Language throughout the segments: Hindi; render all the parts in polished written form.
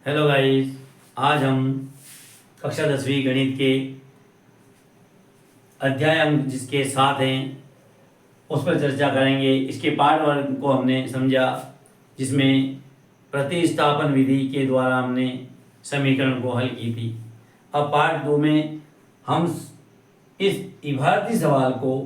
Hello guys. आज हम कक्षा 10वीं गणित के अध्याय अंक जिसके साथ हैं उस पर चर्चा करेंगे। इसके पार्ट वर्ग को हमने समझा, जिसमें प्रतिस्थापन विधि के द्वारा हमने समीकरण को हल की थी। अब पार्ट 2 में हम इस इबारती सवाल को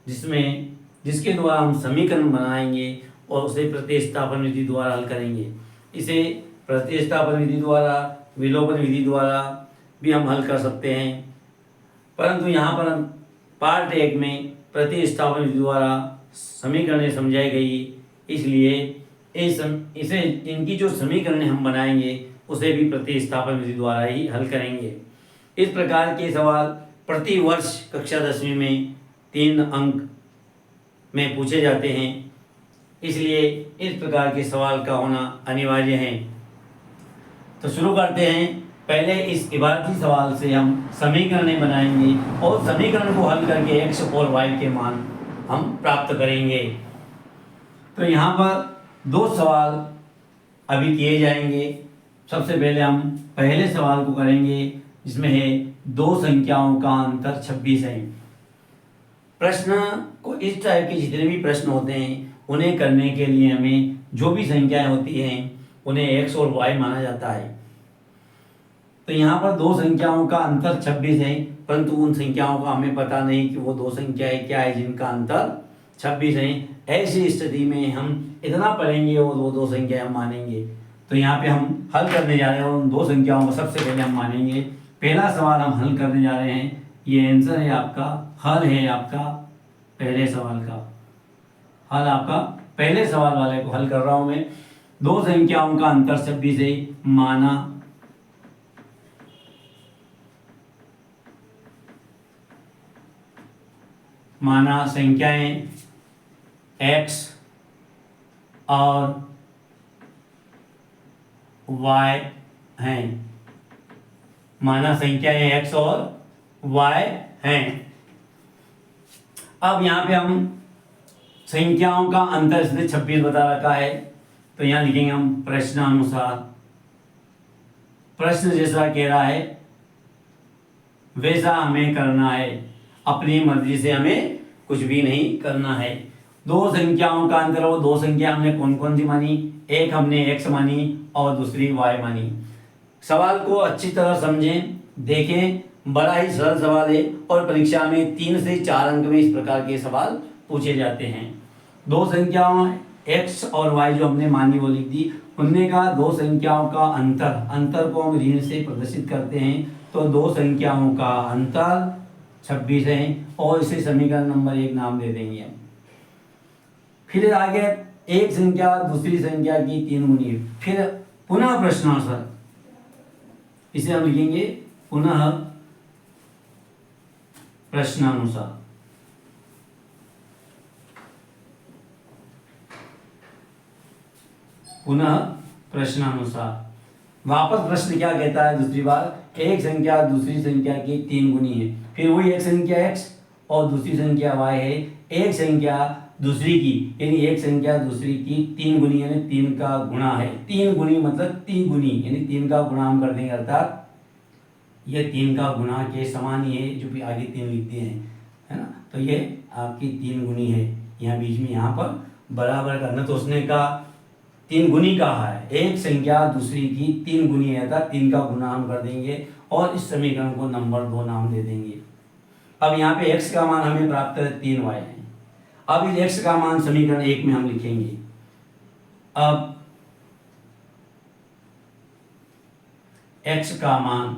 जिसके द्वारा हम समीकरण बनाएंगे और उसे प्रतिस्थापन विधि द्वारा हल करेंगे। इसे प्रतिस्थापन विधि द्वारा, विलोपन विधि द्वारा भी हम हल कर सकते हैं, परंतु यहाँ पर हम पार्ट 1 में प्रतिस्थापन विधि द्वारा समीकरण समझाई गई, इसलिए इसे इनकी जो समीकरण हम बनाएंगे उसे भी प्रतिस्थापन विधि द्वारा ही हल करेंगे। इस प्रकार के सवाल प्रति वर्ष कक्षा 10वीं में 3 अंक में पूछे जाते हैं, इसलिए इस प्रकार के सवाल का होना अनिवार्य है। तो शुरू करते हैं। पहले इस इबारती सवाल से हम समीकरण बनाएंगे और समीकरण को हल करके x और y के मान हम प्राप्त करेंगे। तो यहाँ पर 2 सवाल अभी किए जाएंगे। सबसे पहले हम पहले सवाल को करेंगे, जिसमें है 2 संख्याओं का अंतर 26 है। प्रश्न को इस टाइप के जितने भी प्रश्न होते हैं उन्हें करने के लिए हमें जो भी संख्याएं होती हैं उन्हें x और y माना जाता है। तो यहाँ पर 2 संख्याओं का अंतर 26 है, परंतु उन संख्याओं का हमें पता नहीं कि वो 2 संख्याएं क्या है जिनका अंतर 26 है। ऐसी स्थिति में हम इतना पढ़ेंगे और वो 2 संख्याएं हम मानेंगे। तो यहाँ पे हम हल करने जा रहे हैं और उन 2 संख्याओं को सबसे पहले हम मानेंगे। पहला सवाल हम हल करने जा रहे हैं। ये आंसर है आपका, हल है आपका पहले सवाल का। हल आपका पहले सवाल वाले को हल कर रहा हूं मैं। 2 संख्याओं का अंतर 26 है। माना संख्याएं x और y हैं। माना संख्याएं x और y हैं। अब यहाँ पे हम संख्याओं का अंतर इसने 26 बता रखा है, तो यहाँ लिखेंगे हम प्रश्नानुसार। प्रश्न जैसा कह रहा है वैसा हमें करना है, अपनी मर्जी से हमें कुछ भी नहीं करना है। 2 संख्याओं का अंतर, वो 2 संख्या हमने कौन कौन सी मानी? एक हमने x मानी और दूसरी y मानी। सवाल को अच्छी तरह समझें, देखें, बड़ा ही सरल सवाल है और परीक्षा में 3 से 4 अंक में इस प्रकार के सवाल पूछे जाते हैं। 2 संख्याओं x और y जो हमने मानी वो लिख दी। उनने का 2 संख्याओं का अंतर को हम ऋण से प्रदर्शित करते हैं, तो 2 संख्याओं का अंतर 26 है और इसे समीकरण नंबर 1 नाम दे देंगे हम। फिर आगे एक संख्या दूसरी संख्या की 3 गुनी। फिर पुनः प्रश्नानुसार, इसे हम लिखेंगे पुनः प्रश्नानुसार। पुनः प्रश्नानुसार वापस प्रश्न क्या कहता है? दूसरी बार एक संख्या दूसरी संख्या की 3 गुनी है। फिर वही एक संख्या x और दूसरी संख्या y है। एक संख्या दूसरी की यानी एक संख्या दूसरी की 3 गुनी यानी 3 का गुणा है। 3 गुनी मतलब 3 गुनी यानी 3 का गुणा हम कर देंगे, अर्थात ये 3 का गुणा के समान ही है, जो भी आगे 3 लिखते हैं, है ना। तो ये आपकी 3 गुनी है। यहाँ बीच में यहाँ पर बराबर करना, तो उसने का 3 गुनी कहा है। एक संख्या दूसरी की 3 गुनी है, अर्थात 3 का गुणा हम कर देंगे और इस समीकरण को नंबर 2 नाम दे देंगे। अब यहाँ पे x का मान हमें प्राप्त है 3y है। अब इस x का मान समीकरण 1 में हम लिखेंगे। अब x का मान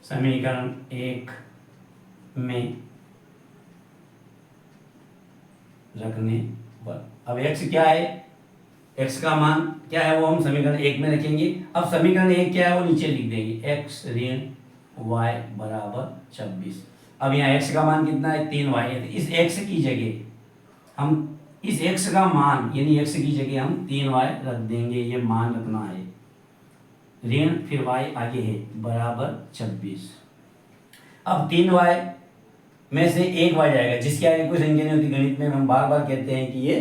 समीकरण 1 में रखने पर, अब x क्या है? x का मान क्या है वो हम समीकरण 1 में रखेंगे। अब समीकरण 1 क्या है वो नीचे लिख देंगे, x ऋण y बराबर 26। अब यहाँ x का मान कितना है? 3y है। तो इस x की जगह हम इस x का मान यानी x की जगह हम 3y रख देंगे, ये मान रखना है। ऋण फिर y आगे है बराबर 26। अब 3y में से 1y जाएगा, जिसके आगे कोई संख्या नहीं होती। गणित में हम बार बार कहते हैं कि ये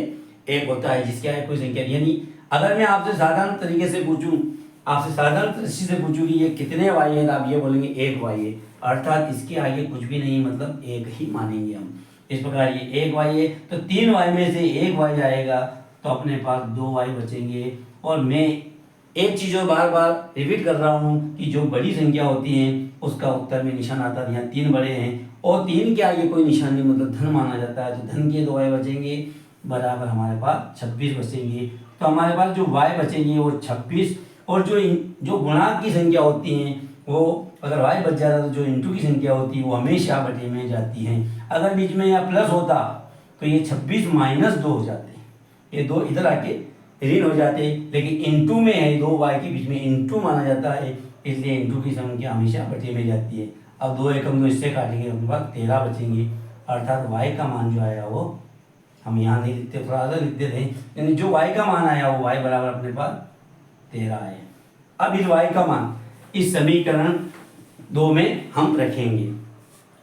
एक होता है जिसके आगे कोई संख्या, यानी अगर मैं आपसे साधारण तरीके से पूछूं, आपसे साधारण दृष्टि से पूछूं कि ये कितने y है, तो आप ये बोलेंगे एक y है, अर्थात इसके आगे कुछ भी नहीं, मतलब एक ही मानेंगे हम। इस प्रकार ये एक y है, तो 3y में से एक y जाएगा, तो अपने पास 2y बचेंगे। और मैं एक चीज़ और बार बार रिपीट कर रहा हूँ कि जो बड़ी संख्या होती है उसका उत्तर में निशान आता है, यहाँ 3 बड़े हैं और 3 के आगे कोई निशान नहीं, मतलब धन माना जाता है, तो धन के 2y बचेंगे, बराबर हमारे पास 26 बचेंगे। तो हमारे पास जो y बचेंगे वो 26, और जो गुणांक की संख्या होती हैं वो अगर y बच जाता तो जो इंटू की संख्या होती है वो हमेशा बटे में जाती हैं। अगर बीच में या प्लस होता तो ये 26 माइनस 2 हो जाते, ये 2 इधर आके ऋण हो जाते, लेकिन इंटू में है 2y के बीच में इंटू माना जाता है, इसलिए इंटू की संख्या हमेशा बटे में जाती है। अब 2 एकम 2 इससे काटेंगे, उनके बाद 13 बचेंगे, अर्थात y का मान जो आया वो हम यहाँ नहीं लिखते, थोड़ा सा लिख देते हैं, यानी जो y का मान आया वो y बराबर अपने पास 13 है। अब इस y का मान इस समीकरण 2 में हम रखेंगे,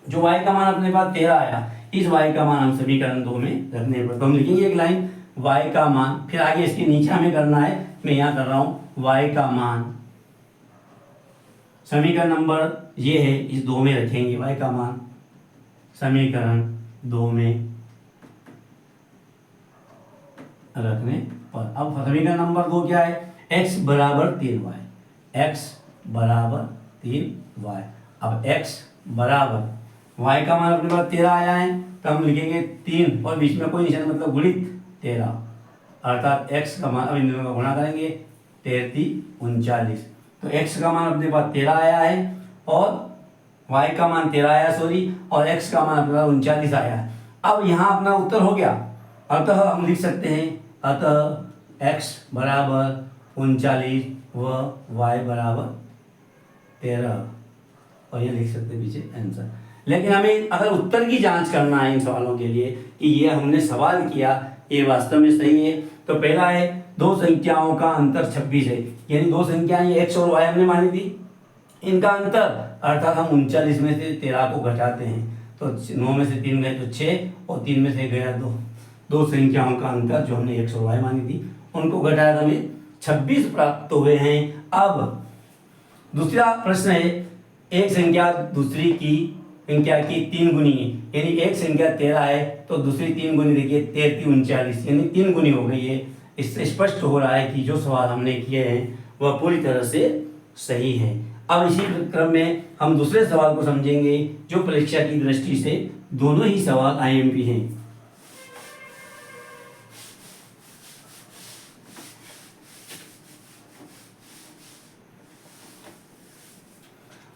जो y का मान अपने पास 13 आया, इस y का मान हम समीकरण 2 में रखने पर, तो हम लिखेंगे एक लाइन y का मान, फिर आगे इसके नीचे हमें करना है, मैं यहाँ कर रहा हूँ y का मान, समीकरण नंबर ये है, इस 2 में रखेंगे y का मान समीकरण 2 में रखने पर। अब समीकरण नंबर 2 क्या है, x बराबर 3y, x बराबर 3y। अब x बराबर y का मान अपने पास 13 आया है, तो हम लिखेंगे 3 और बीच में कोई निशान, मतलब गुणित 13, अर्थात x का मान, अब इन दोनों का गुणा करेंगे 33 39, तो x का मान अपने पास 13 आया है और y का मान 13 आया, सॉरी, और x का मान अपने पास 39 आया है। अब यहाँ अपना उत्तर हो गया, अतः हम लिख सकते हैं, अतः x बराबर 39 व y बराबर 13, और ये लिख सकते हैं पीछे आंसर। लेकिन हमें अगर उत्तर की जांच करना है इन सवालों के लिए कि ये हमने सवाल किया ये वास्तव में सही है, तो पहला है दो संख्याओं का अंतर 26 है, यानी दो संख्याएं x और y हमने मानी थी, इनका अंतर, अर्थात हम 39 में से 13 को घटाते हैं, तो 9 में से 3 गए तो 6 और 3 में से गया 2, दो संख्याओं का अंतर जो हमने x और y मानी थी उनको घटाया तो हमें 26 प्राप्त हुए हैं। अब दूसरा प्रश्न है, एक संख्या दूसरी की संख्या की 3 गुनी है, यानी एक संख्या 13 है तो दूसरी 3 गुनी देखिए 33 39, यानी 3 गुनी हो गई है। इससे स्पष्ट हो रहा है कि जो सवाल हमने किए हैं वह पूरी तरह से सही है। अब इसी क्रम में हम दूसरे सवाल को समझेंगे जो परीक्षा की दृष्टि से दोनों ही सवाल आईएमपी हैं।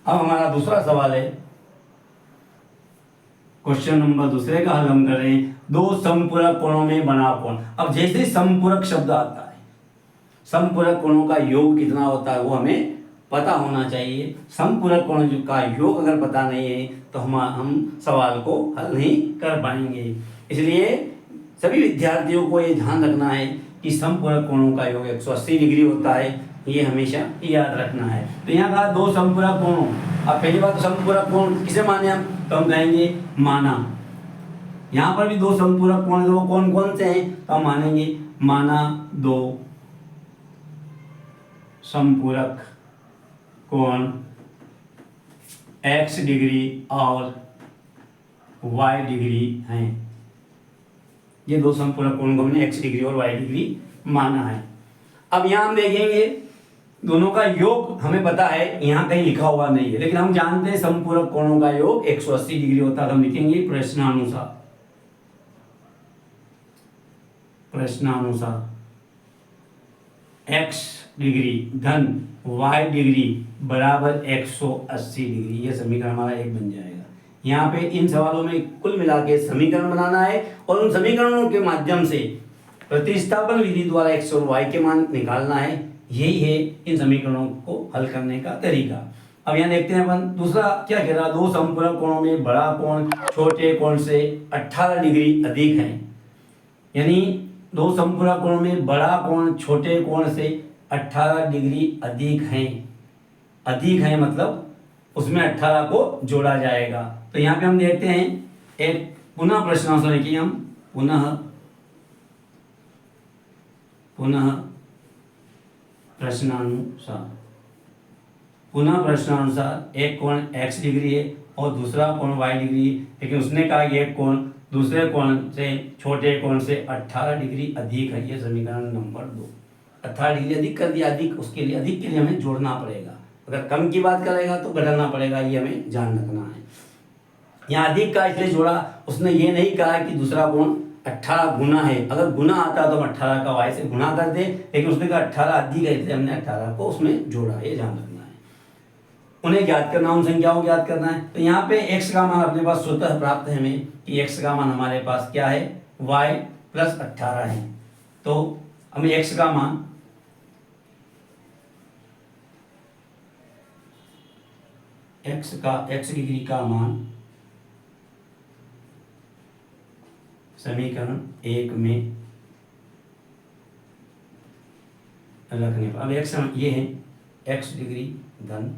अब हमारा दूसरा सवाल है, क्वेश्चन नंबर दूसरे का हल हम करें, दो समपूरक कोणों में बना कोण। अब जैसे समपूरक शब्द आता है, समपूरक कोणों का योग कितना होता है वो हमें पता होना चाहिए। समपूरक कोण का योग अगर पता नहीं है तो हम सवाल को हल नहीं कर पाएंगे। इसलिए सभी विद्यार्थियों को ये ध्यान रखना है कि समपूरक कोणों का योग 180 डिग्री होता है, ये हमेशा याद रखना है। तो यहाँ कहा दो समपूरक कोणों, अब पहली बात तो समपूरक कोण किसे माने हम, तो हम कहेंगे माना। यहाँ पर भी दो समपूरक कोण, दो कौन कौन से हैं, तो हम मानेंगे माना दो समपूरक कोण x डिग्री और y डिग्री हैं। ये दो समपूरक कोण को हमने x डिग्री और y डिग्री माना है। अब यहाँ हम देखेंगे दोनों का योग हमें पता है, यहाँ कहीं लिखा हुआ नहीं है, लेकिन हम जानते हैं समपूरक कोणों का योग 180 डिग्री होता है। हम लिखेंगे प्रश्नानुसार, प्रश्नानुसार x डिग्री धन y डिग्री बराबर 180 डिग्री, ये समीकरण हमारा एक बन जाएगा। यहाँ पे इन सवालों में कुल मिला के समीकरण बनाना है और उन समीकरणों के माध्यम से प्रतिस्थापन विधि द्वारा x और y के मान निकालना है। यही है इन समीकरणों को हल करने का तरीका। अब यहाँ देखते हैं अपन दूसरा क्या कह रहा, दो समपूरक कोणों में बड़ा कोण छोटे कोण से 18 डिग्री अधिक है, यानी दो समपूरक कोण में बड़ा कोण छोटे कोण से 18 डिग्री अधिक है। अधिक है मतलब उसमें 18 को जोड़ा जाएगा। तो यहाँ पे हम देखते हैं एक पुनः प्रश्नानुसार लिखिए, हम पुनः पुनः प्रश्नानुसार एक कोण x डिग्री है और दूसरा कोण y डिग्री है, लेकिन उसने कहा कि एक कोण दूसरे कोण से छोटे कोण से 18 डिग्री अधिक है। ये समीकरण नंबर 2। 18 डिग्री अधिक कर दिया, अधिक उसके लिए, अधिक के लिए हमें जोड़ना पड़ेगा। अगर कम की बात करेगा तो घटाना पड़ेगा, ये हमें ध्यान रखना है। यहाँ अधिक का इसलिए जोड़ा, उसने ये नहीं कहा कि दूसरा कोण 18 गुना है। अगर गुना आता तो हम 18 का y से गुना कर दे, लेकिन उसने कहा 18 अधिक है, इसलिए हमने 18 को उसमें जोड़ा। ये ध्यान रखना है। उन्हें ज्ञात करना, उन संख्याओं को ज्ञात करना है। तो यहाँ पे x का मान अपने पास स्वतः प्राप्त है हमें कि x का मान हमारे पास क्या है, y प्लस 18 है। तो हमें x का मान x डिग्री का मान समीकरण 1 में रखने पर, अब x ये है, x डिग्री धन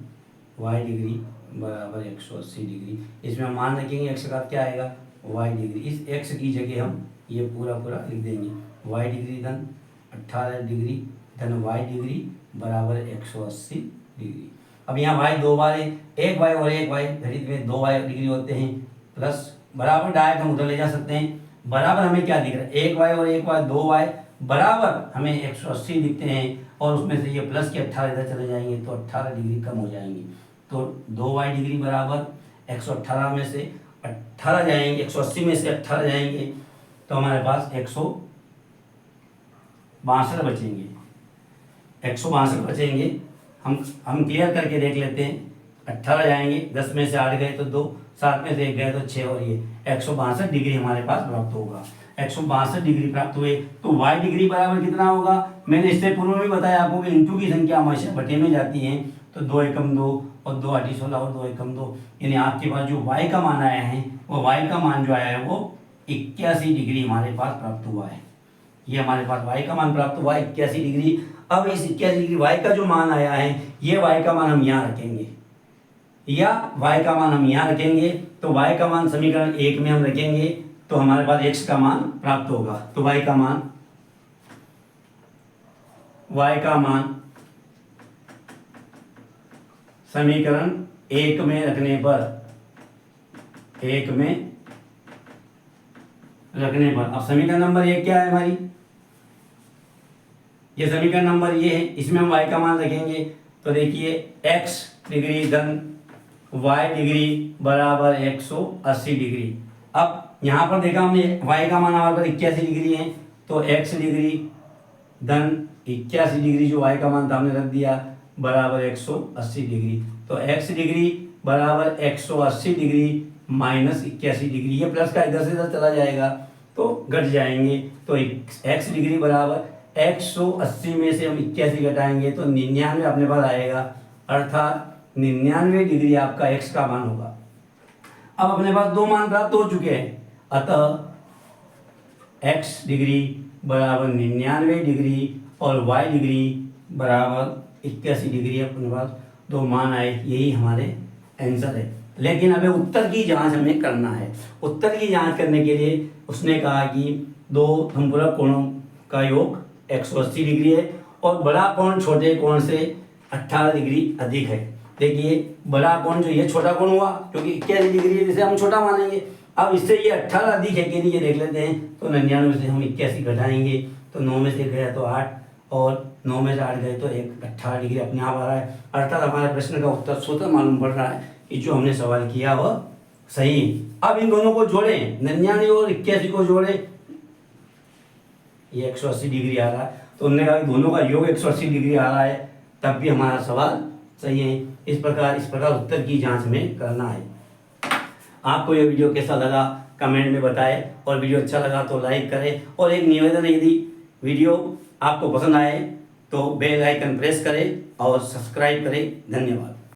y डिग्री बराबर 180 डिग्री। इसमें हम मान रखेंगे x का क्या आएगा, y डिग्री। इस x की जगह हम ये पूरा लिख देंगे, y डिग्री धन 18 डिग्री धन y डिग्री बराबर 180 डिग्री। अब यहाँ y दो बार है, एक y और एक y गणित में 2y डिग्री होते हैं, प्लस बराबर डायरेक्ट हम उधर ले जा सकते हैं। बराबर हमें क्या दिख रहा है, एक y और एक y 2y बराबर हमें 180 दिखते हैं, और उसमें से ये प्लस के 18 इधर चले जाएंगे तो 18 डिग्री कम हो जाएंगी। तो 2y डिग्री बराबर 118 में से 18 जाएंगे, 180 में से 18 जाएंगे तो हमारे पास 162 बचेंगे। 162 बचेंगे। हम क्लियर करके देख लेते हैं। 18 जाएंगे, 10 में से 8 गए तो 2, 7 में से 1 गए तो 6, और ये 162 डिग्री हमारे पास प्राप्त होगा। 162 डिग्री प्राप्त हुए तो y डिग्री बराबर कितना होगा, मैंने इससे पूर्व में बताया आपको कि इंटू की संख्या हमेशा बटे में जाती है। तो 2 एकम 2 और 2 8 16 और 2 एकम 2, यानी आपके पास जो y का मान आया है, वो y का मान जो आया है वो 81 डिग्री हमारे पास प्राप्त हुआ है। ये हमारे पास y का मान प्राप्त हुआ 81 डिग्री। अब इस 81 डिग्री y का जो मान आया है, ये y का मान हम यहाँ रखेंगे, या y का मान हम यहाँ रखेंगे। तो y का मान समीकरण 1 में हम रखेंगे तो हमारे पास x का मान प्राप्त होगा। तो y का मान समीकरण 1 में रखने पर, अब समीकरण नंबर 1 क्या है हमारी, ये समीकरण नंबर ये है, इसमें हम y का मान रखेंगे। तो देखिए x डिग्री धन y डिग्री बराबर 180 डिग्री। अब यहाँ पर देखा हमने y का मान हमारे पास 81 डिग्री है, तो x डिग्री धन 81 डिग्री जो y का मान था हमने रख दिया बराबर 180 डिग्री। तो x डिग्री बराबर 180 डिग्री माइनस 81 डिग्री, ये प्लस का इधर से इधर चला जाएगा तो घट जाएंगे। तो x डिग्री बराबर 180 में से हम 81 घटाएंगे तो 99 अपने पास आएगा, अर्थात 99 डिग्री आपका x का मान होगा। अब अपने पास दो मान प्राप्त हो चुके हैं, अतः x डिग्री बराबर 99 डिग्री और y डिग्री बराबर 81 डिग्री, अपने पास दो मान आए, यही हमारे आंसर है। लेकिन अभी उत्तर की जांच हमें करना है। उत्तर की जांच करने के लिए उसने कहा कि दो समपूरक कोणों का योग 180 डिग्री है और बड़ा कोण छोटे कोण से 18 डिग्री अधिक है। देखिए बड़ा कोण जो ये छोटा कोण हुआ क्योंकि 81 डिग्री है, जिसे हम छोटा मानेंगे। अब इससे ये 18 अधिक है कि नहीं ये देख लेते हैं। तो 99 से हम 81 घटाएंगे तो 9 में से गया तो 8 और 9 में से 8 गए तो 18 डिग्री अपने आप आ रहा है। अर्थात हमारे प्रश्न का उत्तर स्वतः मालूम पड़ रहा है कि जो हमने सवाल किया वह सही। अब इन दोनों को जोड़ें, 99 और 81 को जोड़ें, ये 180 डिग्री आ रहा है। तो उन्होंने कहा दोनों का योग 180 डिग्री आ रहा है, तब भी हमारा सवाल सही है। इस प्रकार उत्तर की जांच में करना है। आपको यह वीडियो कैसा लगा कमेंट में बताएं, और वीडियो अच्छा लगा तो लाइक करें। और एक निवेदन है, यदि वीडियो आपको पसंद आए तो बेल आइकन प्रेस करें और सब्सक्राइब करें। धन्यवाद।